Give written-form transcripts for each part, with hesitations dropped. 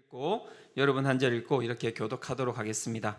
읽고 여러분 한 절 읽고 이렇게 교독하도록 하겠습니다.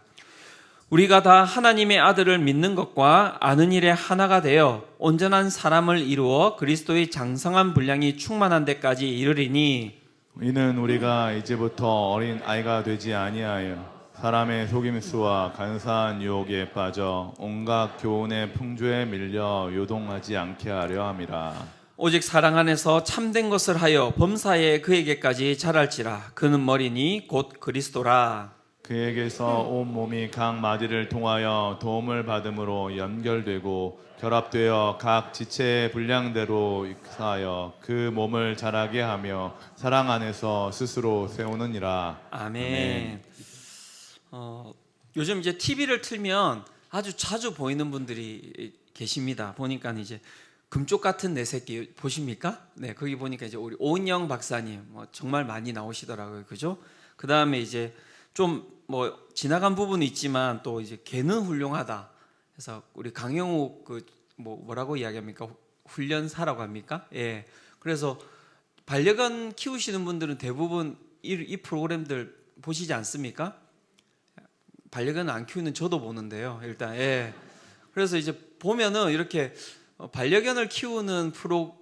우리가 다 하나님의 아들을 믿는 것과 아는 일에 하나가 되어 온전한 사람을 이루어 그리스도의 장성한 분량이 충만한 데까지 이르리니 이는 우리가 이제부터 어린 아이가 되지 아니하여 사람의 속임수와 간사한 유혹에 빠져 온갖 교훈의 풍조에 밀려 요동하지 않게 하려 함이라. 오직 사랑 안에서 참된 것을 하여 범사에 그에게까지 자랄지라. 그는 머리니 곧 그리스도라. 그에게서 온 몸이 각 마디를 통하여 도움을 받음으로 연결되고 결합되어 각 지체의 분량대로 익사하여 그 몸을 자라게 하며 사랑 안에서 스스로 세우느니라. 아멘. 요즘 이제 TV를 틀면 아주 자주 보이는 분들이 계십니다. 보니까 이제 금쪽 같은 내 새끼 보십니까? 네, 거기 보니까 이제 우리 오은영 박사님 정말 많이 나오시더라고요, 그죠? 그 다음에 이제 좀 지나간 부분이 있지만 또 이제 걔는 훌륭하다. 그래서 우리 강영욱 뭐라고 이야기합니까? 훈련사라고 합니까? 예. 그래서 반려견 키우시는 분들은 대부분 이 프로그램들 보시지 않습니까? 반려견 안 키우는 저도 보는데요. 일단 예. 그래서 이제 보면은 이렇게 반려견을 키우는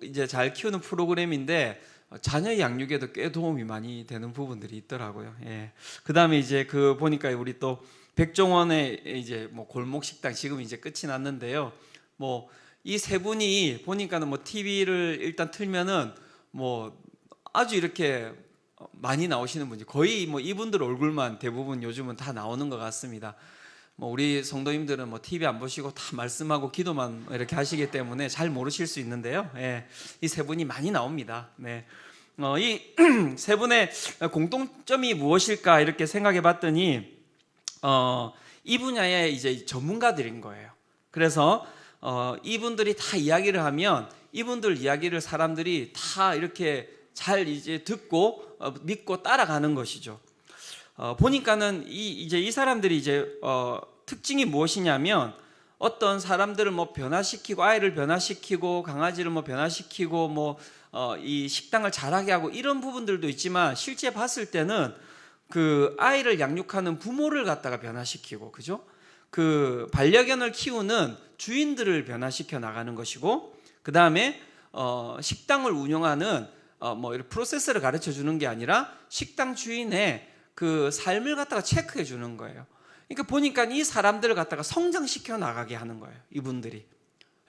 이제 잘 키우는 프로그램인데 자녀 양육에도 꽤 도움이 많이 되는 부분들이 있더라고요. 예. 그다음에 이제 보니까 우리 또 백종원의 이제 골목 식당 지금 이제 끝이 났는데요. 이 세 분이 보니까는 TV를 일단 틀면은 아주 이렇게 많이 나오시는 분이 거의 이분들 얼굴만 대부분 요즘은 다 나오는 것 같습니다. 우리 성도님들은 TV 안 보시고 다 말씀하고 기도만 이렇게 하시기 때문에 잘 모르실 수 있는데요. 예, 이 세 분이 많이 나옵니다. 네. 이 세 분의 공통점이 무엇일까 이렇게 생각해 봤더니 이 분야의 이제 전문가들인 거예요. 그래서 이분들이 다 이야기를 하면 이분들 이야기를 사람들이 다 이렇게 잘 이제 듣고 믿고 따라가는 것이죠. 보니까는 이 사람들이 특징이 무엇이냐면 어떤 사람들을 변화시키고 아이를 변화시키고 강아지를 변화시키고 이 식당을 잘하게 하고 이런 부분들도 있지만 실제 봤을 때는 그 아이를 양육하는 부모를 갖다가 변화시키고 그죠? 그 반려견을 키우는 주인들을 변화시켜 나가는 것이고 그 다음에 식당을 운영하는 이런 프로세스를 가르쳐 주는 게 아니라 식당 주인의 그 삶을 갖다가 체크해 주는 거예요. 그러니까 보니까 이 사람들을 갖다가 성장시켜 나가게 하는 거예요. 이분들이.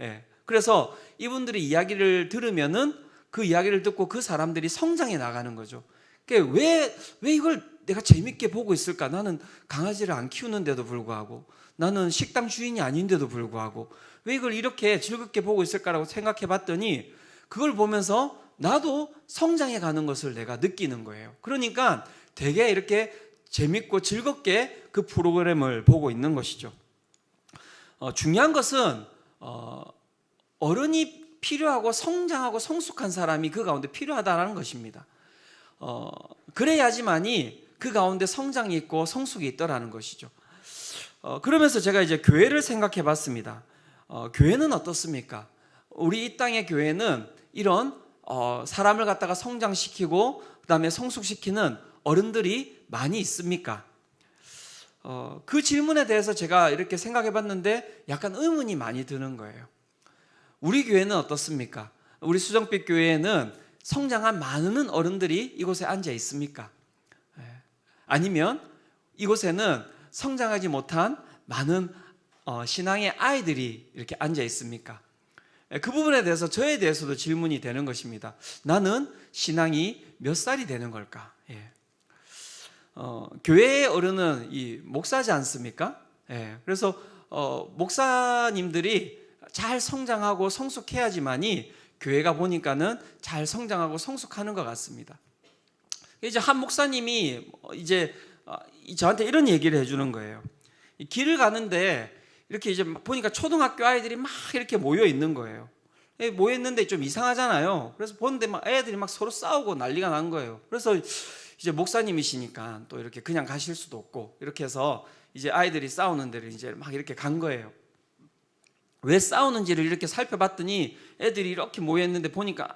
예. 그래서 이분들이 이야기를 들으면은 그 이야기를 듣고 그 사람들이 성장해 나가는 거죠. 그러니까 왜 이걸 내가 재밌게 보고 있을까? 나는 강아지를 안 키우는데도 불구하고 나는 식당 주인이 아닌데도 불구하고 왜 이걸 이렇게 즐겁게 보고 있을까라고 생각해 봤더니 그걸 보면서 나도 성장해 가는 것을 내가 느끼는 거예요. 그러니까 되게 이렇게 재밌고 즐겁게 그 프로그램을 보고 있는 것이죠. 중요한 것은 어른이 필요하고 성장하고 성숙한 사람이 그 가운데 필요하다는 것입니다. 그래야지만이 그 가운데 성장이 있고 성숙이 있더라는 것이죠. 그러면서 제가 이제 교회를 생각해 봤습니다. 교회는 어떻습니까? 우리 이 땅의 교회는 이런 사람을 갖다가 성장시키고 그다음에 성숙시키는 어른들이 많이 있습니까? 그 질문에 대해서 제가 이렇게 생각해 봤는데 약간 의문이 많이 드는 거예요. 우리 교회는 어떻습니까? 우리 수정빛 교회에는 성장한 많은 어른들이 이곳에 앉아 있습니까? 아니면 이곳에는 성장하지 못한 많은 신앙의 아이들이 이렇게 앉아 있습니까? 그 부분에 대해서 저에 대해서도 질문이 되는 것입니다. 나는 신앙이 몇 살이 되는 걸까? 교회의 어른은 이 목사지 않습니까? 그래서 목사님들이 잘 성장하고 성숙해야지만이 교회가 보니까는 잘 성장하고 성숙하는 것 같습니다. 이제 한 목사님이 이제 저한테 이런 얘기를 해주는 거예요. 길을 가는데 이렇게 이제 보니까 초등학교 아이들이 막 이렇게 모여 있는 거예요. 모여 있는데 좀 이상하잖아요. 그래서 보는데 막 애들이 막 서로 싸우고 난리가 난 거예요. 그래서 이제 목사님이시니까 또 이렇게 그냥 가실 수도 없고 이렇게 해서 이제 아이들이 싸우는 데를 이제 막 이렇게 간 거예요. 왜 싸우는지를 이렇게 살펴봤더니 애들이 이렇게 모여 있는데 보니까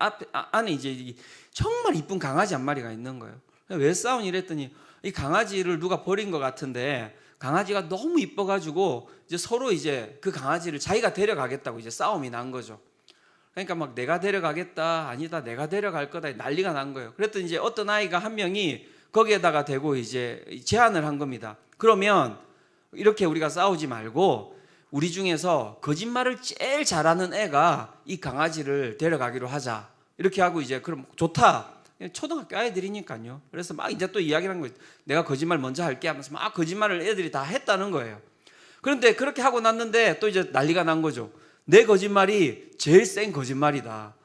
안에 이제 정말 이쁜 강아지 한 마리가 있는 거예요. 왜 싸우니 이랬더니 이 강아지를 누가 버린 것 같은데 강아지가 너무 이뻐가지고 이제 서로 이제 그 강아지를 자기가 데려가겠다고 이제 싸움이 난 거죠. 그러니까 막 내가 데려가겠다, 아니다, 내가 데려갈 거다 난리가 난 거예요. 그랬더니 이제 어떤 아이가 한 명이 거기에다가 대고 이제 제안을 한 겁니다. 그러면 이렇게 우리가 싸우지 말고 우리 중에서 거짓말을 제일 잘하는 애가 이 강아지를 데려가기로 하자. 이렇게 하고 이제 그럼 좋다. 초등학교 아이들이니까요. 그래서 막 이제 또 이야기를 한 거예요. 내가 거짓말 먼저 할게 하면서 막 거짓말을 애들이 다 했다는 거예요. 그런데 그렇게 하고 났는데 또 이제 난리가 난 거죠. 내 거짓말이 제일 센 거짓말이다.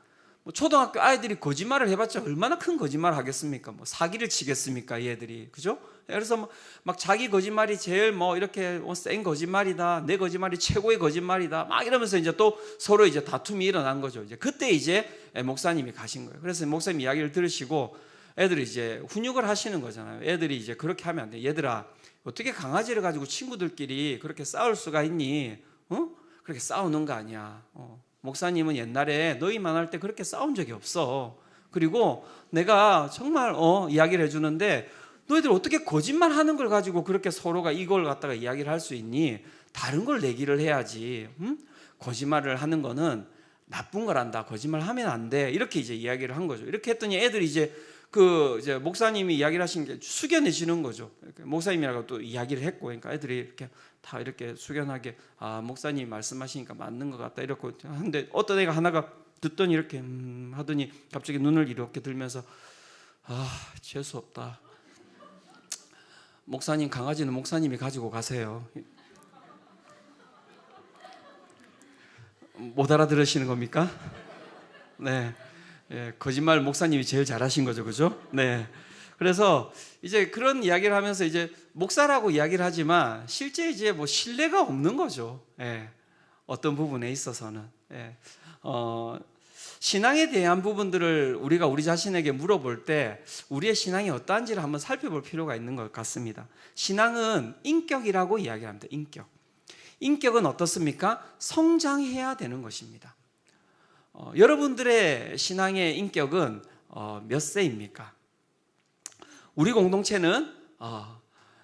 뭐 초등학교 아이들이 거짓말을 해봤자 얼마나 큰 거짓말 하겠습니까? 뭐 사기를 치겠습니까, 이 애들이, 그죠? 그래서 막 자기 거짓말이 제일 뭐 이렇게 센 거짓말이다, 내 거짓말이 최고의 거짓말이다, 막 이러면서 이제 또 서로 이제 다툼이 일어난 거죠. 이제 그때 이제 목사님이 가신 거예요. 그래서 목사님 이야기를 들으시고 애들이 이제 훈육을 하시는 거잖아요. 애들이 이제 그렇게 하면 안 돼. 얘들아, 어떻게 강아지를 가지고 친구들끼리 그렇게 싸울 수가 있니? 그렇게 싸우는 거 아니야. 목사님은 옛날에 너희만 할 때 그렇게 싸운 적이 없어. 그리고 내가 정말 이야기를 해주는데 너희들 어떻게 거짓말 하는 걸 가지고 그렇게 서로가 이걸 갖다가 이야기를 할 수 있니? 다른 걸 내기를 해야지. 거짓말을 하는 거는 나쁜 거란다. 거짓말 하면 안 돼. 이렇게 이제 이야기를 한 거죠. 이렇게 했더니 애들이 이제 이제 목사님이 이야기를 하신 게 숙연해지는 거죠. 목사님이라고 또 이야기를 했고, 그러니까 애들이 이렇게 다 이렇게 숙연하게 목사님 말씀하시니까 맞는 것 같다 이렇게 하는데 어떤 애가 하나가 듣더니 이렇게 하더니 갑자기 눈을 이렇게 들면서 재수 없다. 목사님 강아지는 목사님이 가지고 가세요. 못 알아들으시는 겁니까? 네. 예, 거짓말 목사님이 제일 잘하신 거죠, 그죠? 네. 그래서 이제 그런 이야기를 하면서 이제 목사라고 이야기를 하지만 실제 이제 뭐 신뢰가 없는 거죠. 예, 어떤 부분에 있어서는. 예, 신앙에 대한 부분들을 우리가 우리 자신에게 물어볼 때 우리의 신앙이 어떠한지를 한번 살펴볼 필요가 있는 것 같습니다. 신앙은 인격이라고 이야기합니다. 인격. 인격은 어떻습니까? 성장해야 되는 것입니다. 여러분들의 신앙의 인격은 몇 세입니까? 우리 공동체는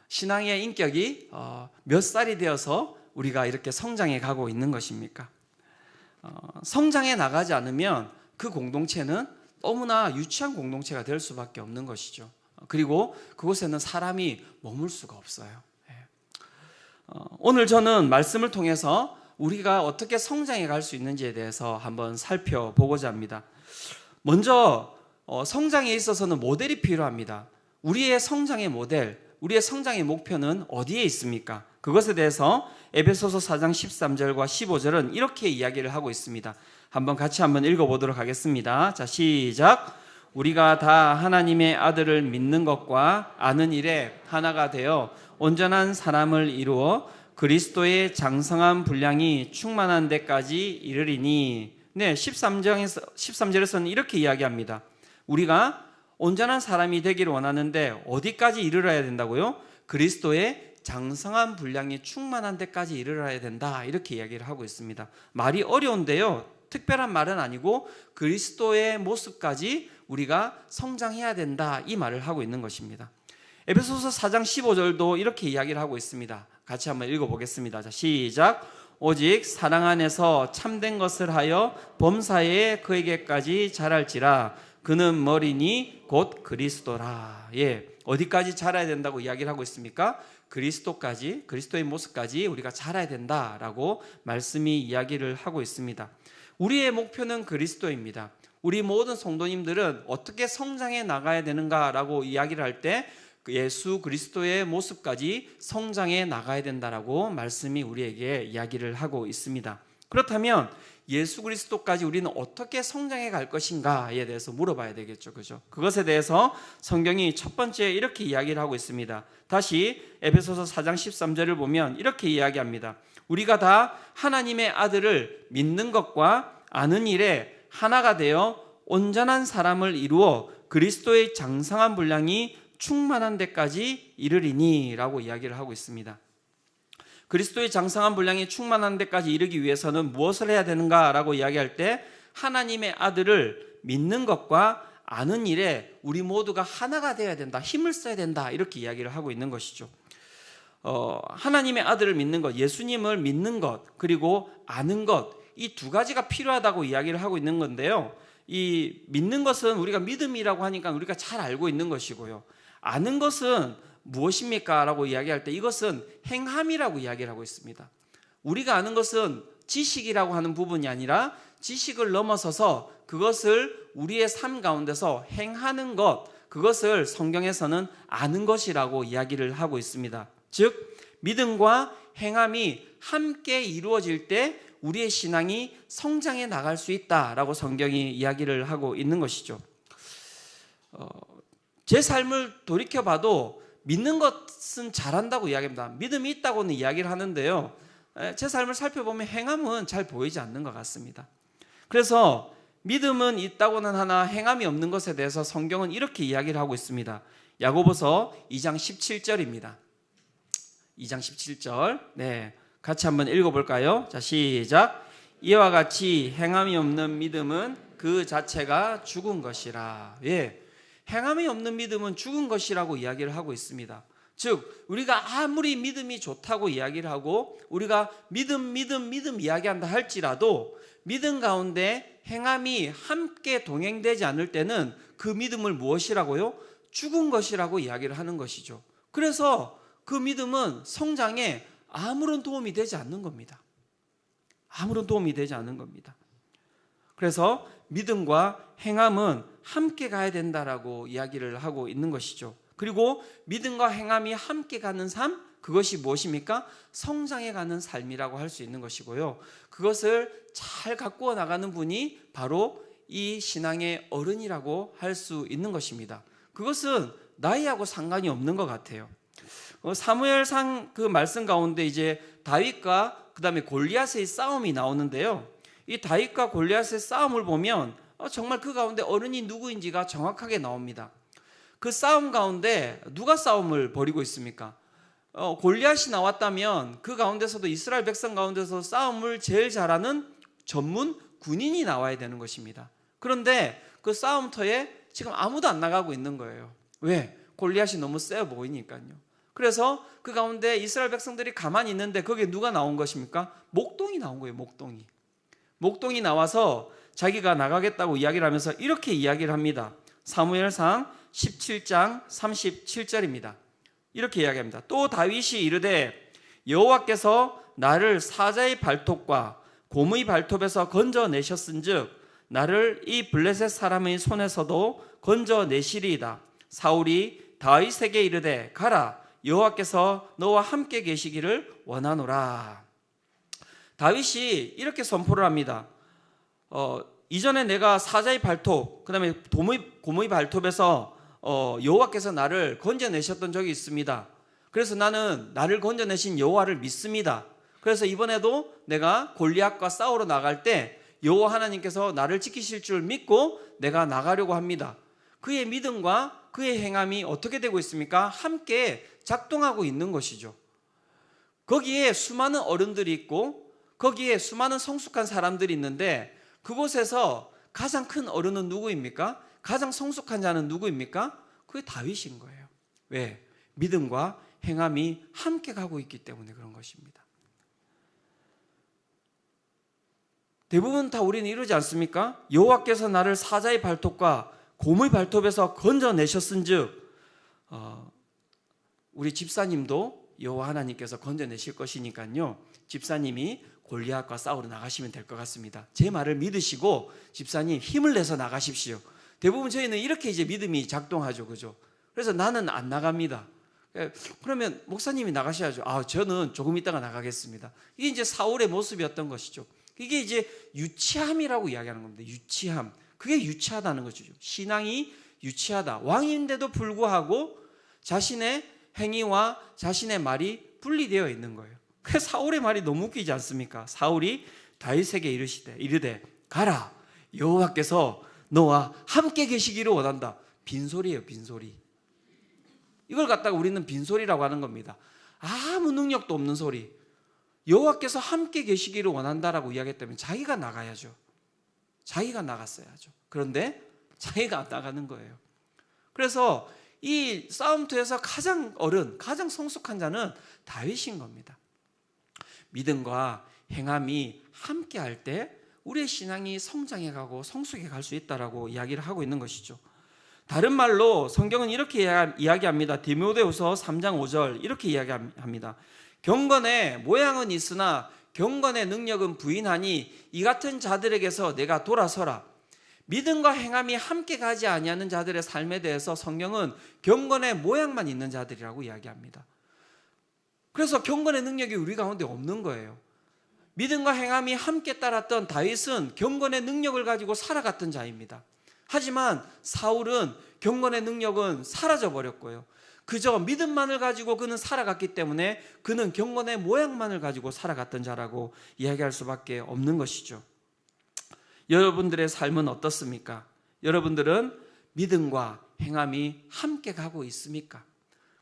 신앙의 인격이 몇 살이 되어서 우리가 이렇게 성장해 가고 있는 것입니까? 성장해 나가지 않으면 그 공동체는 너무나 유치한 공동체가 될 수밖에 없는 것이죠. 그리고 그곳에는 사람이 머물 수가 없어요. 오늘 저는 말씀을 통해서 우리가 어떻게 성장해 갈 수 있는지에 대해서 한번 살펴보고자 합니다. 먼저 성장에 있어서는 모델이 필요합니다. 우리의 성장의 모델, 우리의 성장의 목표는 어디에 있습니까? 그것에 대해서 에베소서 4장 13절과 15절은 이렇게 이야기를 하고 있습니다. 같이 한번 읽어보도록 하겠습니다. 자, 시작. 우리가 다 하나님의 아들을 믿는 것과 아는 일에 하나가 되어 온전한 사람을 이루어 그리스도의 장성한 분량이 충만한 데까지 이르리니. 네, 13절에서는 이렇게 이야기합니다. 우리가 온전한 사람이 되기를 원하는데 어디까지 이르러야 된다고요? 그리스도의 장성한 분량이 충만한 데까지 이르러야 된다. 이렇게 이야기를 하고 있습니다. 말이 어려운데요. 특별한 말은 아니고 그리스도의 모습까지 우리가 성장해야 된다. 이 말을 하고 있는 것입니다. 에베소서 4장 15절도 이렇게 이야기를 하고 있습니다. 같이 한번 읽어보겠습니다. 자, 시작. 오직 사랑 안에서 참된 것을 하여 범사에 그에게까지 자랄지라. 그는 머리니 곧 그리스도라. 예, 어디까지 자라야 된다고 이야기를 하고 있습니까? 그리스도까지, 그리스도의 모습까지 우리가 자라야 된다라고 말씀이 이야기를 하고 있습니다. 우리의 목표는 그리스도입니다. 우리 모든 성도님들은 어떻게 성장해 나가야 되는가라고 이야기를 할 때 예수 그리스도의 모습까지 성장해 나가야 된다라고 말씀이 우리에게 이야기를 하고 있습니다. 그렇다면 예수 그리스도까지 우리는 어떻게 성장해 갈 것인가에 대해서 물어봐야 되겠죠, 그죠? 그것에 대해서 성경이 첫 번째 이렇게 이야기를 하고 있습니다. 다시 에베소서 4장 13절을 보면 이렇게 이야기합니다. 우리가 다 하나님의 아들을 믿는 것과 아는 일에 하나가 되어 온전한 사람을 이루어 그리스도의 장성한 분량이 충만한 데까지 이르리니 라고 이야기를 하고 있습니다. 그리스도의 장성한 분량이 충만한 데까지 이르기 위해서는 무엇을 해야 되는가 라고 이야기할 때 하나님의 아들을 믿는 것과 아는 일에 우리 모두가 하나가 되어야 된다, 힘을 써야 된다, 이렇게 이야기를 하고 있는 것이죠. 하나님의 아들을 믿는 것, 예수님을 믿는 것, 그리고 아는 것, 이 두 가지가 필요하다고 이야기를 하고 있는 건데요. 이 믿는 것은 우리가 믿음이라고 하니까 우리가 잘 알고 있는 것이고요. 아는 것은 무엇입니까? 라고 이야기할 때 이것은 행함이라고 이야기를 하고 있습니다. 우리가 아는 것은 지식이라고 하는 부분이 아니라 지식을 넘어서서 그것을 우리의 삶 가운데서 행하는 것, 그것을 성경에서는 아는 것이라고 이야기를 하고 있습니다. 즉 믿음과 행함이 함께 이루어질 때 우리의 신앙이 성장해 나갈 수 있다라고 성경이 이야기를 하고 있는 것이죠. 제 삶을 돌이켜봐도 믿는 것은 잘한다고 이야기합니다. 믿음이 있다고는 이야기를 하는데요, 제 삶을 살펴보면 행함은 잘 보이지 않는 것 같습니다. 그래서 믿음은 있다고는 하나 행함이 없는 것에 대해서 성경은 이렇게 이야기를 하고 있습니다. 야고보서 2장 17절입니다. 2장 17절, 네, 같이 한번 읽어볼까요? 자, 시작. 이와 같이 행함이 없는 믿음은 그 자체가 죽은 것이라. 예, 행함이 없는 믿음은 죽은 것이라고 이야기를 하고 있습니다. 즉 우리가 아무리 믿음이 좋다고 이야기를 하고 우리가 믿음 이야기한다 할지라도 믿음 가운데 행함이 함께 동행되지 않을 때는 그 믿음을 무엇이라고요? 죽은 것이라고 이야기를 하는 것이죠. 그래서 그 믿음은 성장에 아무런 도움이 되지 않는 겁니다. 아무런 도움이 되지 않는 겁니다. 그래서 믿음과 행함은 함께 가야 된다라고 이야기를 하고 있는 것이죠. 그리고 믿음과 행함이 함께 가는 삶, 그것이 무엇입니까? 성장해 가는 삶이라고 할 수 있는 것이고요. 그것을 잘 가꾸어 나가는 분이 바로 이 신앙의 어른이라고 할 수 있는 것입니다. 그것은 나이하고 상관이 없는 것 같아요. 사무엘상 그 말씀 가운데 이제 다윗과 그다음에 골리앗의 싸움이 나오는데요. 이 다윗과 골리앗의 싸움을 보면 정말 그 가운데 어른이 누구인지가 정확하게 나옵니다. 그 싸움 가운데 누가 싸움을 벌이고 있습니까? 골리앗이 나왔다면 그 가운데서도 이스라엘 백성 가운데서 싸움을 제일 잘하는 전문 군인이 나와야 되는 것입니다. 그런데 그 싸움터에 지금 아무도 안 나가고 있는 거예요. 왜? 골리앗이 너무 세 보이니까요. 그래서 그 가운데 이스라엘 백성들이 가만히 있는데 거기에 누가 나온 것입니까? 목동이 나온 거예요. 목동이 나와서 자기가 나가겠다고 이야기를 하면서 이렇게 이야기를 합니다. 사무엘상 17장 37절입니다. 이렇게 이야기합니다. 또 다윗이 이르되 여호와께서 나를 사자의 발톱과 곰의 발톱에서 건져내셨은즉 나를 이 블레셋 사람의 손에서도 건져내시리이다. 사울이 다윗에게 이르되 가라, 여호와께서 너와 함께 계시기를 원하노라. 다윗이 이렇게 선포를 합니다. 이전에 내가 사자의 발톱, 그 다음에 곰의 발톱에서 여호와께서 나를 건져내셨던 적이 있습니다. 그래서 나는 나를 건져내신 여호와를 믿습니다. 그래서 이번에도 내가 골리앗과 싸우러 나갈 때 여호와 하나님께서 나를 지키실 줄 믿고 내가 나가려고 합니다. 그의 믿음과 그의 행함이 어떻게 되고 있습니까? 함께 작동하고 있는 것이죠. 거기에 수많은 어른들이 있고 거기에 수많은 성숙한 사람들이 있는데 그곳에서 가장 큰 어른은 누구입니까? 가장 성숙한 자는 누구입니까? 그게 다윗인 거예요. 왜? 믿음과 행함이 함께 가고 있기 때문에 그런 것입니다. 대부분 다 우리는 이러지 않습니까? 여호와께서 나를 사자의 발톱과 곰의 발톱에서 건져내셨은즉, 우리 집사님도 여호와 하나님께서 건져내실 것이니까요, 집사님이 골리앗과 싸우러 나가시면 될 것 같습니다. 제 말을 믿으시고 집사님 힘을 내서 나가십시오. 대부분 저희는 이렇게 이제 믿음이 작동하죠, 그죠? 그래서 나는 안 나갑니다. 그러면 목사님이 나가셔야죠. 저는 조금 있다가 나가겠습니다. 이게 이제 사울의 모습이었던 것이죠. 이게 이제 유치함이라고 이야기하는 겁니다. 유치함. 그게 유치하다는 것이죠. 신앙이 유치하다. 왕인데도 불구하고 자신의 행위와 자신의 말이 분리되어 있는 거예요. 그래서 사울의 말이 너무 웃기지 않습니까? 사울이 다윗에게 이르되 가라, 여호와께서 너와 함께 계시기를 원한다. 빈소리예요, 빈소리. 이걸 갖다가 우리는 빈소리라고 하는 겁니다. 아무 능력도 없는 소리. 여호와께서 함께 계시기를 원한다라고 이야기했다면 자기가 나가야죠. 자기가 나갔어야죠. 그런데 자기가 안 나가는 거예요. 그래서 이 싸움터에서 가장 가장 성숙한 자는 다윗인 겁니다. 믿음과 행함이 함께 할 때 우리의 신앙이 성장해 가고 성숙해 갈 수 있다라고 이야기를 하고 있는 것이죠. 다른 말로 성경은 이렇게 이야기합니다. 디모데후서 3장 5절 이렇게 이야기합니다. 경건의 모양은 있으나 경건의 능력은 부인하니 이 같은 자들에게서 내가 돌아서라. 믿음과 행함이 함께 가지 아니하는 자들의 삶에 대해서 성경은 경건의 모양만 있는 자들이라고 이야기합니다. 그래서 경건의 능력이 우리 가운데 없는 거예요. 믿음과 행함이 함께 따랐던 다윗은 경건의 능력을 가지고 살아갔던 자입니다. 하지만 사울은 경건의 능력은 사라져 버렸고요. 그저 믿음만을 가지고 그는 살아갔기 때문에 그는 경건의 모양만을 가지고 살아갔던 자라고 이야기할 수밖에 없는 것이죠. 여러분들의 삶은 어떻습니까? 여러분들은 믿음과 행함이 함께 가고 있습니까?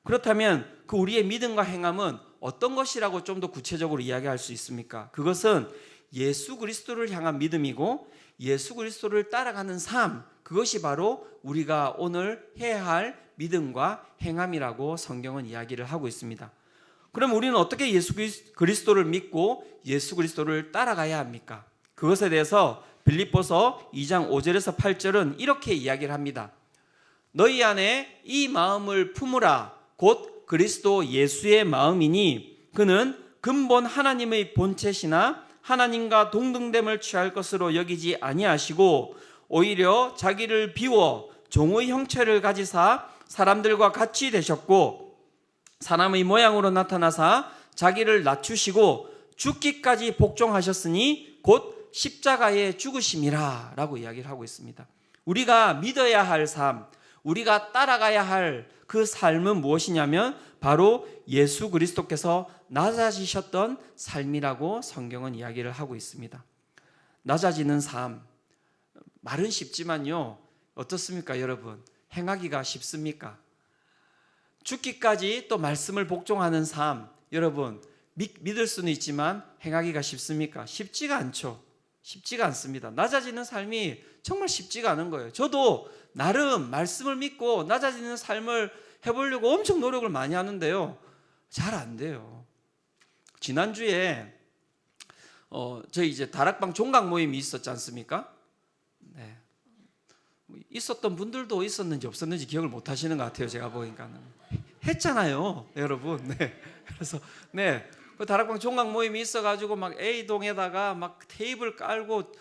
그렇다면 그 우리의 믿음과 행함은 어떤 것이라고 좀 더 구체적으로 이야기할 수 있습니까? 그것은 예수 그리스도를 향한 믿음이고 예수 그리스도를 따라가는 삶, 그것이 바로 우리가 오늘 해야 할 믿음과 행함이라고 성경은 이야기를 하고 있습니다. 그럼 우리는 어떻게 예수 그리스도를 믿고 예수 그리스도를 따라가야 합니까? 그것에 대해서 빌립보서 2장 5절에서 8절은 이렇게 이야기를 합니다. 너희 안에 이 마음을 품으라. 곧 그리스도 예수의 마음이니 그는 근본 하나님의 본체시나 하나님과 동등됨을 취할 것으로 여기지 아니하시고 오히려 자기를 비워 종의 형체를 가지사 사람들과 같이 되셨고 사람의 모양으로 나타나사 자기를 낮추시고 죽기까지 복종하셨으니 곧 십자가에 죽으심이라 라고 이야기를 하고 있습니다. 우리가 믿어야 할 삶, 우리가 따라가야 할 그 삶은 무엇이냐면 바로 예수 그리스도께서 낮아지셨던 삶이라고 성경은 이야기를 하고 있습니다. 낮아지는 삶, 말은 쉽지만요, 어떻습니까 여러분? 행하기가 쉽습니까? 죽기까지 또 말씀을 복종하는 삶, 여러분 믿을 수는 있지만 행하기가 쉽습니까? 쉽지가 않죠. 쉽지가 않습니다. 낮아지는 삶이 정말 쉽지가 않은 거예요. 저도 나름 말씀을 믿고 낮아지는 삶을 해보려고 엄청 노력을 많이 하는데요, 잘 안 돼요. 지난주에 저희 이제 다락방 종각 모임이 있었지 않습니까? 네. 있었던 분들도 있었는지 없었는지 기억을 못 하시는 것 같아요. 제가 보니까는 했잖아요, 여러분. 네. 그래서 네, 그 다락방 종각 모임이 있어가지고 막 A동에다가 막 테이블 깔고,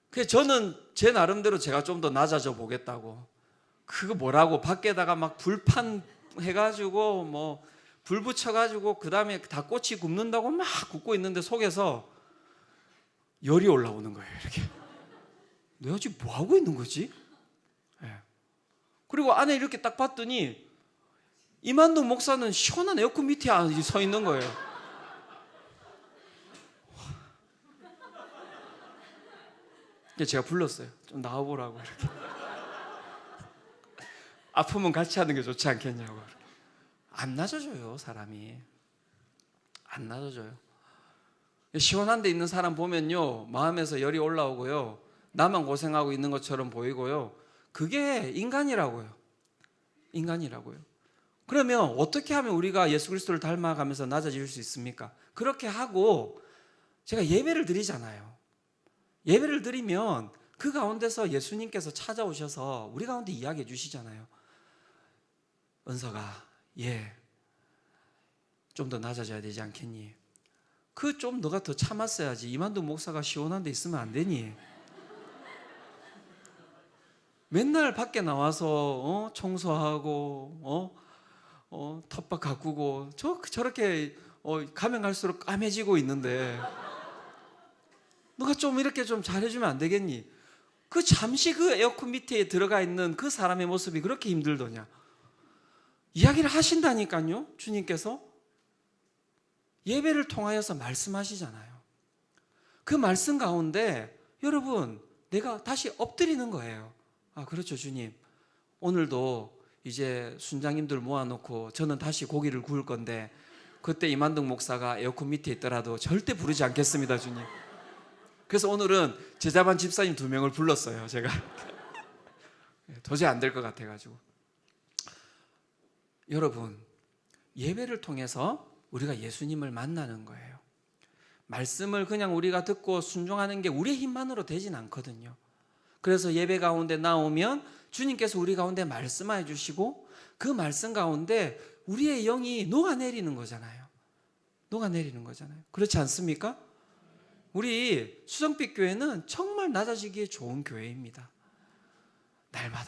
그래서 저는 제 나름대로 제가 좀 더 낮아져 보겠다고, 그거 뭐라고 밖에다가 막 불판 해가지고 뭐 불 붙여가지고 그 다음에 닭꼬치 굽는다고 막 굽고 있는데 속에서 열이 올라오는 거예요. 이렇게 내가 지금 뭐 하고 있는 거지? 네. 그리고 안에 이렇게 딱 봤더니 이만동 목사는 시원한 에어컨 밑에 서 있는 거예요. 제가 불렀어요. 좀 나와보라고 이렇게. 아프면 같이 하는 게 좋지 않겠냐고. 안 낮아져요, 사람이. 안 낮아져요. 시원한 데 있는 사람 보면요, 마음에서 열이 올라오고요, 나만 고생하고 있는 것처럼 보이고요, 그게 인간이라고요. 인간이라고요. 그러면 어떻게 하면 우리가 예수 그리스도를 닮아가면서 낮아질 수 있습니까? 그렇게 하고 제가 예배를 드리잖아요. 예배를 드리면 그 가운데서 예수님께서 찾아오셔서 우리 가운데 이야기해 주시잖아요. 은서가, 좀 더 낮아져야 되지 않겠니? 그 좀 너가 더 참았어야지. 이만동 목사가 시원한 데 있으면 안 되니? 맨날 밖에 나와서 청소하고 텃밭 가꾸고 저렇게 가면 갈수록 까매지고 있는데 너가 좀 이렇게 좀 잘해주면 안 되겠니? 그 잠시 그 에어컨 밑에 들어가 있는 그 사람의 모습이 그렇게 힘들더냐? 이야기를 하신다니까요, 주님께서. 예배를 통하여서 말씀하시잖아요. 그 말씀 가운데 여러분, 내가 다시 엎드리는 거예요. 아, 그렇죠, 주님. 오늘도 이제 순장님들 모아놓고 저는 다시 고기를 구울 건데 그때 이만동 목사가 에어컨 밑에 있더라도 절대 부르지 않겠습니다, 주님. 그래서 오늘은 제자반 집사님 2명을 불렀어요, 제가. 도저히 안 될 것 같아가지고. 여러분, 예배를 통해서 우리가 예수님을 만나는 거예요. 말씀을 그냥 우리가 듣고 순종하는 게 우리의 힘만으로 되진 않거든요. 그래서 예배 가운데 나오면 주님께서 우리 가운데 말씀해 주시고 그 말씀 가운데 우리의 영이 녹아내리는 거잖아요. 녹아내리는 거잖아요. 그렇지 않습니까? 우리 수정빛 교회는 정말 낮아지기에 좋은 교회입니다.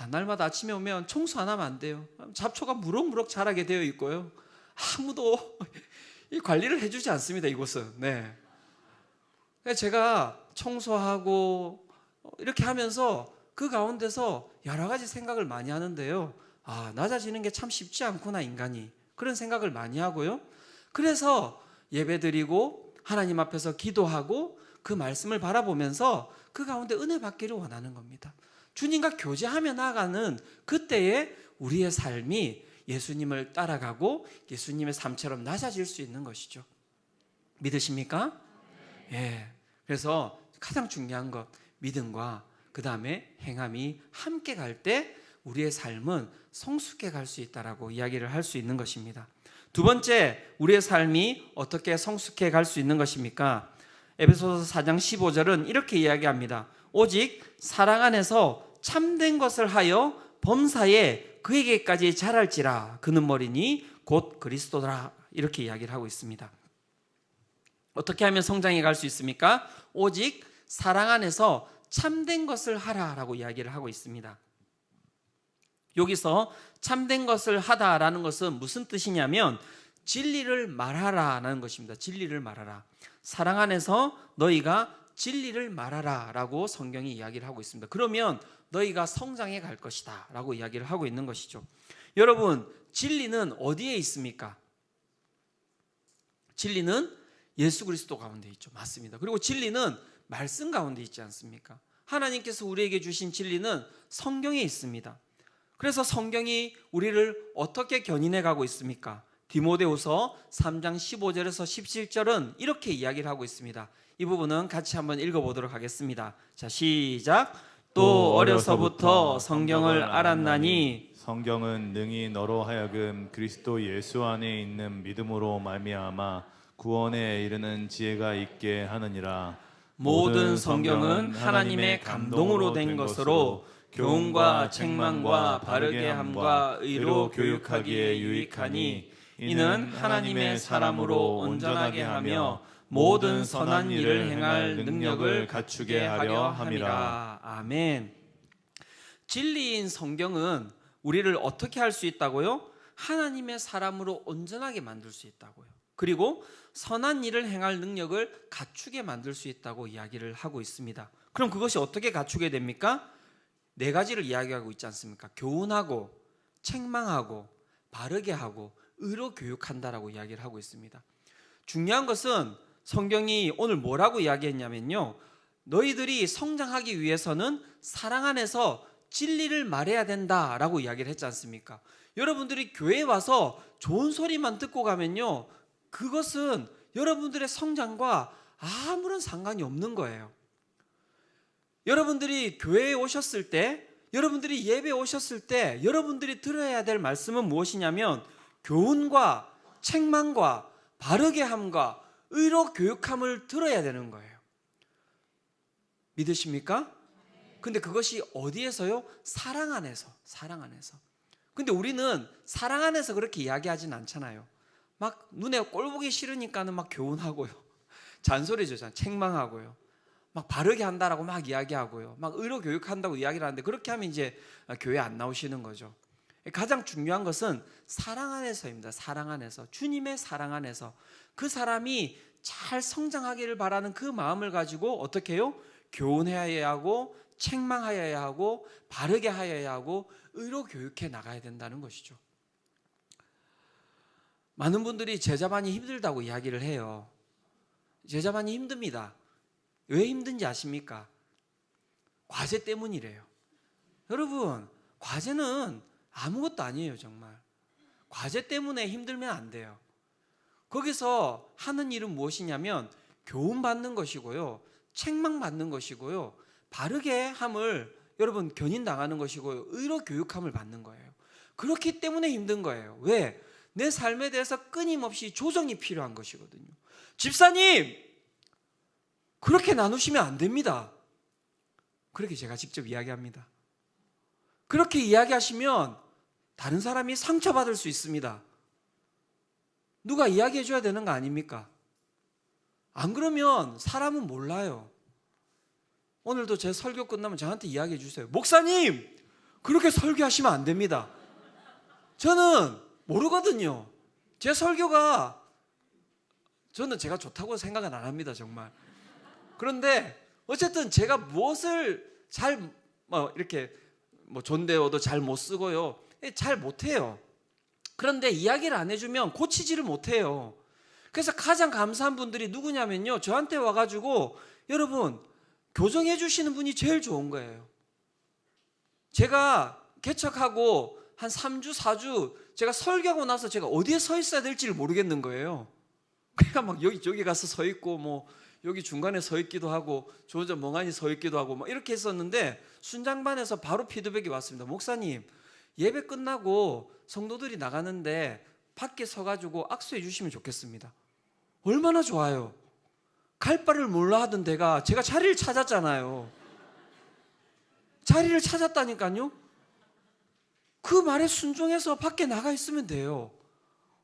날마다 아침에 오면 청소 안 하면 안 돼요. 잡초가 무럭무럭 자라게 되어 있고요. 아무도 이 관리를 해주지 않습니다, 이곳은. 네. 제가 청소하고 이렇게 하면서 그 가운데서 여러 가지 생각을 많이 하는데요. 낮아지는 게 참 쉽지 않구나, 인간이. 그런 생각을 많이 하고요. 그래서 예배드리고 하나님 앞에서 기도하고 그 말씀을 바라보면서 그 가운데 은혜 받기를 원하는 겁니다. 주님과 교제하며 나아가는 그때에 우리의 삶이 예수님을 따라가고 예수님의 삶처럼 낮아질 수 있는 것이죠. 믿으십니까? 예. 그래서 가장 중요한 것, 믿음과 그 다음에 행함이 함께 갈 때 우리의 삶은 성숙해 갈 수 있다라고 이야기를 할 수 있는 것입니다. 두 번째, 우리의 삶이 어떻게 성숙해 갈 수 있는 것입니까? 에베소서 4장 15절은 이렇게 이야기합니다. 오직 사랑 안에서 참된 것을 하여 범사에 그에게까지 자랄지라. 그는 머리니 곧 그리스도라. 이렇게 이야기를 하고 있습니다. 어떻게 하면 성장해 갈 수 있습니까? 오직 사랑 안에서 참된 것을 하라라고 이야기를 하고 있습니다. 여기서 참된 것을 하다라는 것은 무슨 뜻이냐면 진리를 말하라라는 것입니다. 진리를 말하라. 사랑 안에서 너희가 진리를 말하라 라고 성경이 이야기를 하고 있습니다. 그러면 너희가 성장해 갈 것이다 라고 이야기를 하고 있는 것이죠. 여러분, 진리는 어디에 있습니까? 진리는 예수 그리스도 가운데 있죠. 맞습니다. 그리고 진리는 말씀 가운데 있지 않습니까? 하나님께서 우리에게 주신 진리는 성경에 있습니다. 그래서 성경이 우리를 어떻게 견인해 가고 있습니까? 디모데후서 3장 15절에서 17절은 이렇게 이야기를 하고 있습니다. 이 부분은 같이 한번 읽어보도록 하겠습니다. 자, 시작. 또 어려서부터 성경을 알았나니 성경은 능히 너로 하여금 그리스도 예수 안에 있는 믿음으로 말미암아 구원에 이르는 지혜가 있게 하느니라. 모든 성경은 하나님의 감동으로 된 것으로 교훈과 책망과 바르게 함과 의로 교육하기에 유익하니 이는 하나님의 사람으로 온전하게 하며 모든 선한 일을 행할 능력을 갖추게 하려 함이라. 아멘. 진리인 성경은 우리를 어떻게 할 수 있다고요? 하나님의 사람으로 온전하게 만들 수 있다고요. 그리고 선한 일을 행할 능력을 갖추게 만들 수 있다고 이야기를 하고 있습니다. 그럼 그것이 어떻게 갖추게 됩니까? 네 가지를 이야기하고 있지 않습니까? 교훈하고 책망하고 바르게 하고 의로 교육한다라고 이야기를 하고 있습니다. 중요한 것은 성경이 오늘 뭐라고 이야기했냐면요, 너희들이 성장하기 위해서는 사랑 안에서 진리를 말해야 된다라고 이야기를 했지 않습니까? 여러분들이 교회에 와서 좋은 소리만 듣고 가면요, 그것은 여러분들의 성장과 아무런 상관이 없는 거예요. 여러분들이 교회에 오셨을 때, 여러분들이 예배에 오셨을 때 여러분들이 들어야 될 말씀은 무엇이냐면 교훈과 책망과 바르게 함과 의로 교육함을 들어야 되는 거예요. 믿으십니까? 근데 그것이 어디에서요? 사랑 안에서. 사랑 안에서. 근데 우리는 사랑 안에서 그렇게 이야기하진 않잖아요. 막 눈에 꼴 보기 싫으니까는 막 교훈하고요, 잔소리죠, 책망하고요, 막 바르게 한다라고 막 이야기하고요, 막 의로 교육한다고 이야기를 하는데 그렇게 하면 이제 교회 안 나오시는 거죠. 가장 중요한 것은 사랑 안에서입니다. 사랑 안에서, 주님의 사랑 안에서 그 사람이 잘 성장하기를 바라는 그 마음을 가지고 어떻게 해요? 교훈해야 하고 책망하여야 하고 바르게 하여야 하고 의로 교육해 나가야 된다는 것이죠. 많은 분들이 제자반이 힘들다고 이야기를 해요. 제자반이 힘듭니다. 왜 힘든지 아십니까? 과제 때문이래요. 여러분, 과제는 아무것도 아니에요. 정말 과제 때문에 힘들면 안 돼요. 거기서 하는 일은 무엇이냐면 교훈받는 것이고요, 책망받는 것이고요, 바르게 함을 여러분 견인 당하는 것이고요. 의로 교육함을 받는 거예요. 그렇기 때문에 힘든 거예요. 왜? 내 삶에 대해서 끊임없이 조정이 필요한 것이거든요. 집사님, 그렇게 나누시면 안 됩니다. 그렇게 제가 직접 이야기합니다. 그렇게 이야기하시면 다른 사람이 상처받을 수 있습니다. 누가 이야기해 줘야 되는 거 아닙니까? 안 그러면 사람은 몰라요. 오늘도 제 설교 끝나면 저한테 이야기해 주세요. 목사님, 그렇게 설교하시면 안 됩니다. 저는 모르거든요. 제 설교가 저는 제가 좋다고 생각은 안 합니다, 정말. 그런데 어쨌든 제가 무엇을 잘 이렇게 존대어도 잘 못 쓰고요. 잘 못해요. 그런데 이야기를 안 해주면 고치지를 못해요. 그래서 가장 감사한 분들이 누구냐면요, 저한테 와가지고 여러분 교정해 주시는 분이 제일 좋은 거예요. 제가 개척하고 한 3주 4주 제가 설교하고 나서 제가 어디에 서 있어야 될지를 모르겠는 거예요. 그러니까 막 여기 가서 서 있고 뭐 여기 중간에 서 있기도 하고 저 혼자 멍하니 서 있기도 하고 막 이렇게 했었는데 순장반에서 바로 피드백이 왔습니다. 목사님, 예배 끝나고 성도들이 나가는데 밖에 서가지고 악수해 주시면 좋겠습니다. 얼마나 좋아요. 갈 바를 몰라 하던 데가 제가 자리를 찾았잖아요. 자리를 찾았다니까요. 그 말에 순종해서 밖에 나가 있으면 돼요.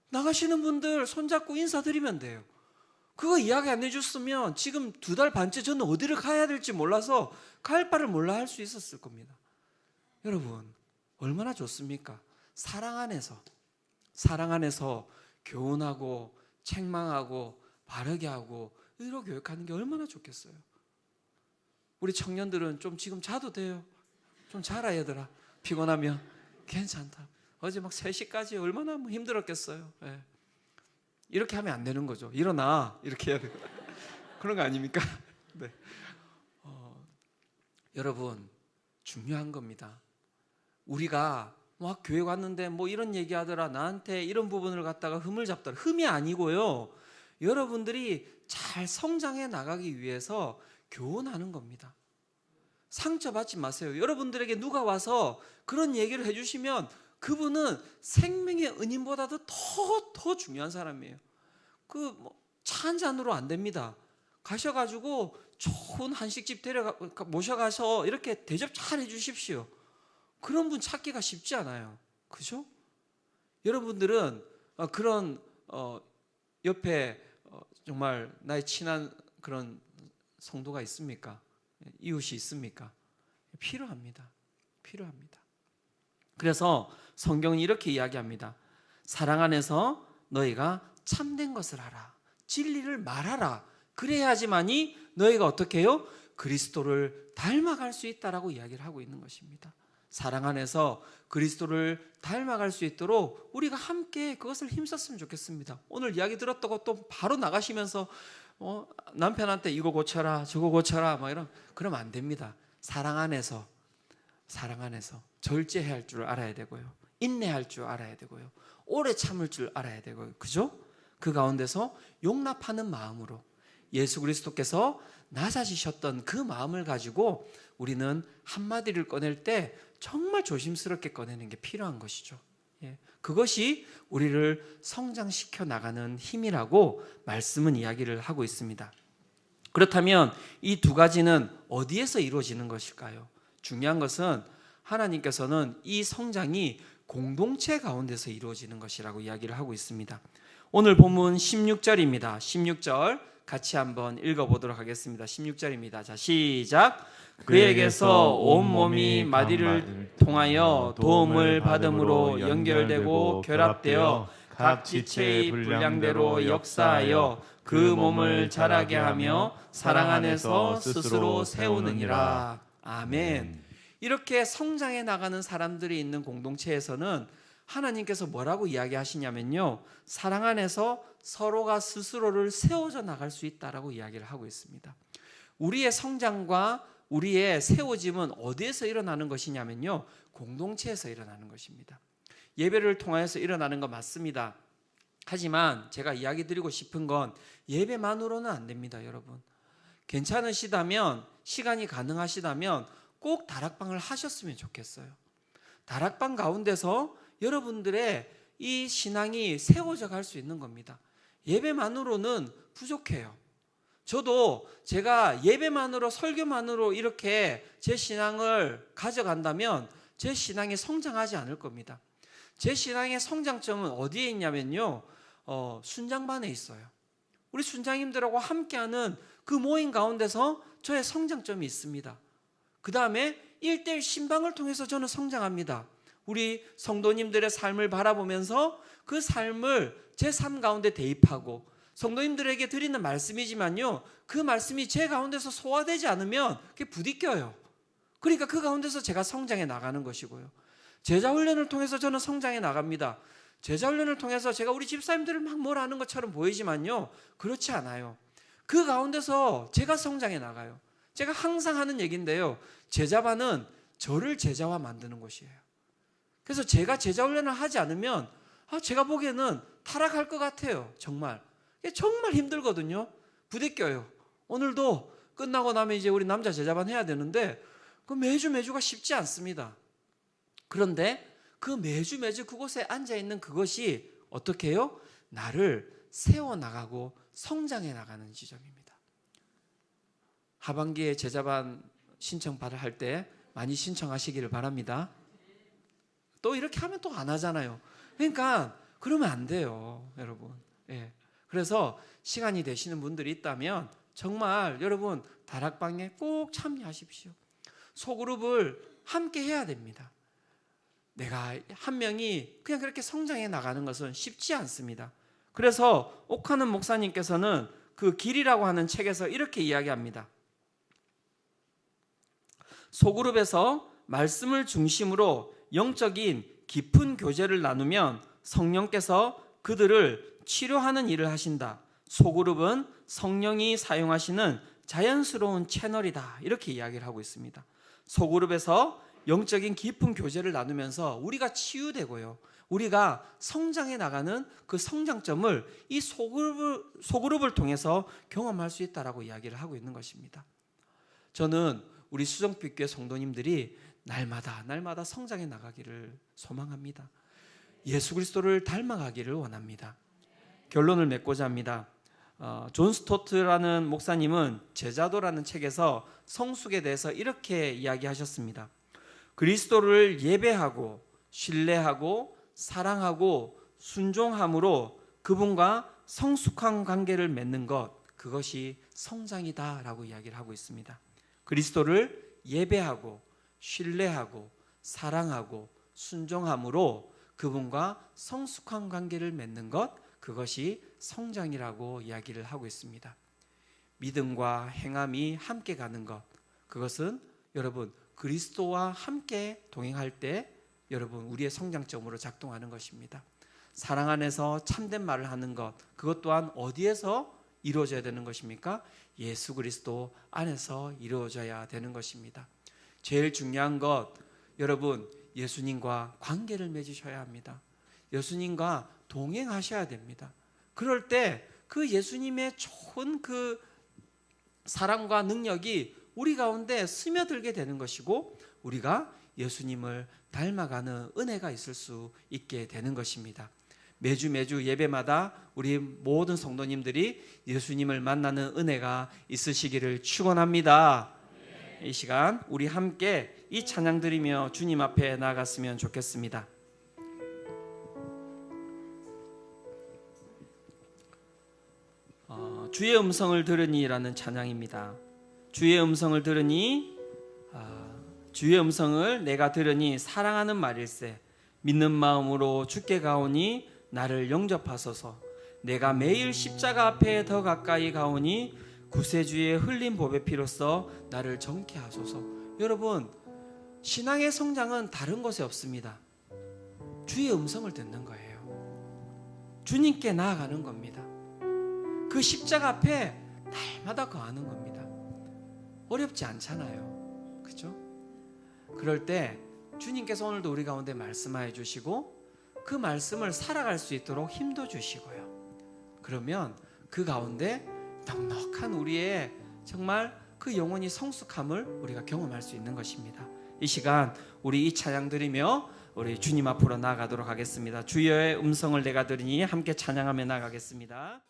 나가시는 분들 손잡고 인사드리면 돼요. 그거 이야기 안 해줬으면 지금 2달 반째 저는 어디를 가야 될지 몰라서 갈 바를 몰라 할 수 있었을 겁니다. 여러분, 얼마나 좋습니까? 사랑 안에서 교훈하고 책망하고 바르게 하고 의로 교육하는 게 얼마나 좋겠어요. 우리 청년들은 좀 지금 자도 돼요. 좀 자라 얘들아. 피곤하면 괜찮다. 어제 막 3시까지 얼마나 힘들었겠어요. 네. 이렇게 하면 안 되는 거죠. 일어나, 이렇게 해야 돼요. 그런 거 아닙니까? 네. 여러분, 중요한 겁니다. 우리가 막 교회 왔는데 뭐 이런 얘기하더라, 나한테 이런 부분을 갖다가 흠을 잡더라. 흠이 아니고요, 여러분들이 잘 성장해 나가기 위해서 교훈하는 겁니다. 상처받지 마세요. 여러분들에게 누가 와서 그런 얘기를 해주시면 그분은 생명의 은인보다도 더 중요한 사람이에요. 차 한 잔으로 안 됩니다. 가셔가지고 좋은 한식집 모셔가서 이렇게 대접 잘 해주십시오. 그런 분 찾기가 쉽지 않아요. 그죠? 여러분들은 그런 옆에 정말 나의 친한 그런 성도가 있습니까? 이웃이 있습니까? 필요합니다. 그래서 성경은 이렇게 이야기합니다. 사랑 안에서 너희가 참된 것을 하라. 진리를 말하라. 그래야지만이 너희가 어떻게 해요? 그리스도를 닮아갈 수 있다라고 이야기를 하고 있는 것입니다. 사랑 안에서 그리스도를 닮아갈 수 있도록 우리가 함께 그것을 힘썼으면 좋겠습니다. 오늘 이야기 들었다고 또 바로 나가시면서 남편한테 이거 고쳐라 저거 고쳐라 그러면 안 됩니다. 사랑 안에서 절제할 줄 알아야 되고요, 인내할 줄 알아야 되고요, 오래 참을 줄 알아야 되고요. 그죠? 그 가운데서 용납하는 마음으로 예수 그리스도께서 낮아지셨던 그 마음을 가지고 우리는 한마디를 꺼낼 때 정말 조심스럽게 꺼내는 게 필요한 것이죠. 그것이 우리를 성장시켜 나가는 힘이라고 말씀은 이야기를 하고 있습니다. 그렇다면 이 2가지는 어디에서 이루어지는 것일까요? 중요한 것은 하나님께서는 이 성장이 공동체 가운데서 이루어지는 것이라고 이야기를 하고 있습니다. 오늘 본문 16절입니다. 16절 같이 한번 읽어보도록 하겠습니다. 16절입니다. 자, 시작. 그에게서 온 몸이 마디를 통하여 도움을 받음으로 연결되고 결합되어 각 지체의 분량대로 역사하여 그 몸을 자라게 하며 사랑 안에서 스스로 세우느니라. 아멘. 이렇게 성장해 나가는 사람들이 있는 공동체에서는 하나님께서 뭐라고 이야기하시냐면요, 사랑 안에서 서로가 스스로를 세워져 나갈 수 있다라고 이야기를 하고 있습니다. 우리의 성장과 우리의 세워짐은 어디에서 일어나는 것이냐면요, 공동체에서 일어나는 것입니다. 예배를 통해서 일어나는 거 맞습니다. 하지만 제가 이야기 드리고 싶은 건 예배만으로는 안 됩니다. 여러분, 괜찮으시다면, 시간이 가능하시다면 꼭 다락방을 하셨으면 좋겠어요. 다락방 가운데서 여러분들의 이 신앙이 세워져 갈 수 있는 겁니다. 예배만으로는 부족해요. 저도 제가 예배만으로, 설교만으로 이렇게 제 신앙을 가져간다면 제 신앙이 성장하지 않을 겁니다. 제 신앙의 성장점은 어디에 있냐면요, 순장반에 있어요. 우리 순장님들하고 함께하는 그 모임 가운데서 저의 성장점이 있습니다. 그 다음에 1:1 신방을 통해서 저는 성장합니다. 우리 성도님들의 삶을 바라보면서 그 삶을 제 삶 가운데 대입하고, 성도님들에게 드리는 말씀이지만요, 그 말씀이 제 가운데서 소화되지 않으면 그게 부딪혀요. 그러니까 그 가운데서 제가 성장해 나가는 것이고요. 제자훈련을 통해서 저는 성장해 나갑니다. 제자훈련을 통해서 제가 우리 집사님들을 막 뭘 하는 것처럼 보이지만요, 그렇지 않아요. 그 가운데서 제가 성장해 나가요. 제가 항상 하는 얘기인데요, 제자반은 저를 제자화 만드는 곳이에요. 그래서 제가 제자훈련을 하지 않으면 제가 보기에는 타락할 것 같아요. 정말 힘들거든요. 부딪혀요. 오늘도 끝나고 나면 이제 우리 남자 제자반 해야 되는데 그 매주가 쉽지 않습니다. 그런데 그 매주 그곳에 앉아있는 그것이 어떻게 해요? 나를 세워나가고 성장해 나가는 지점입니다. 하반기에 제자반 신청 할 때 많이 신청하시기를 바랍니다. 또 이렇게 하면 또 안 하잖아요. 그러니까 그러면 안 돼요, 여러분. 예. 그래서 시간이 되시는 분들이 있다면 정말 여러분 다락방에 꼭 참여하십시오. 소그룹을 함께 해야 됩니다. 내가 한 명이 그냥 그렇게 성장해 나가는 것은 쉽지 않습니다. 그래서 옥하는 목사님께서는 그 길이라고 하는 책에서 이렇게 이야기합니다. 소그룹에서 말씀을 중심으로 영적인 깊은 교제를 나누면 성령께서 그들을 치료하는 일을 하신다. 소그룹은 성령이 사용하시는 자연스러운 채널이다. 이렇게 이야기를 하고 있습니다. 소그룹에서 영적인 깊은 교제를 나누면서 우리가 치유되고요, 우리가 성장해 나가는 그 성장점을 이 소그룹을 통해서 경험할 수 있다라고 이야기를 하고 있는 것입니다. 저는 우리 수정빛교회 성도님들이 날마다 성장해 나가기를 소망합니다. 예수 그리스도를 닮아가기를 원합니다. 결론을 맺고자 합니다. 존 스토트라는 목사님은 제자도라는 책에서 성숙에 대해서 이렇게 이야기하셨습니다. 그리스도를 예배하고 신뢰하고 사랑하고 순종함으로 그분과 성숙한 관계를 맺는 것, 그것이 성장이다라고 이야기를 하고 있습니다. 그리스도를 예배하고 신뢰하고 사랑하고 순종함으로 그분과 성숙한 관계를 맺는 것, 그것이 성장이라고 이야기를 하고 있습니다. 믿음과 행함이 함께 가는 것, 그것은 여러분 그리스도와 함께 동행할 때 여러분 우리의 성장점으로 작동하는 것입니다. 사랑 안에서 참된 말을 하는 것, 그것 또한 어디에서 이루어져야 되는 것입니까? 예수 그리스도 안에서 이루어져야 되는 것입니다. 제일 중요한 것, 여러분 예수님과 관계를 맺으셔야 합니다. 예수님과 동행하셔야 됩니다. 그럴 때 그 예수님의 좋은 그 사랑과 능력이 우리 가운데 스며들게 되는 것이고, 우리가 예수님을 닮아가는 은혜가 있을 수 있게 되는 것입니다. 매주 예배마다 우리 모든 성도님들이 예수님을 만나는 은혜가 있으시기를 축원합니다. 이 시간 우리 함께 이 찬양 드리며 주님 앞에 나아갔으면 좋겠습니다. 주의 음성을 들으니라는 찬양입니다. 주의 음성을 들으니, 주의 음성을 내가 들으니 사랑하는 말일세. 믿는 마음으로 주께 가오니 나를 영접하소서. 내가 매일 십자가 앞에 더 가까이 가오니 구세주의 흘린 보배 피로써 나를 정케 하소서. 여러분, 신앙의 성장은 다른 곳에 없습니다. 주의 음성을 듣는 거예요. 주님께 나아가는 겁니다. 그 십자가 앞에 날마다 거하는 겁니다. 어렵지 않잖아요. 그렇죠? 그럴 때 주님께서 오늘도 우리 가운데 말씀하여 주시고 그 말씀을 살아갈 수 있도록 힘도 주시고요. 그러면 그 가운데 넉넉한 우리의 정말 그 영혼이 성숙함을 우리가 경험할 수 있는 것입니다. 이 시간 우리 이 찬양 드리며 우리 주님 앞으로 나아가도록 하겠습니다. 주여의 음성을 내가 들으니 함께 찬양하며 나아가겠습니다.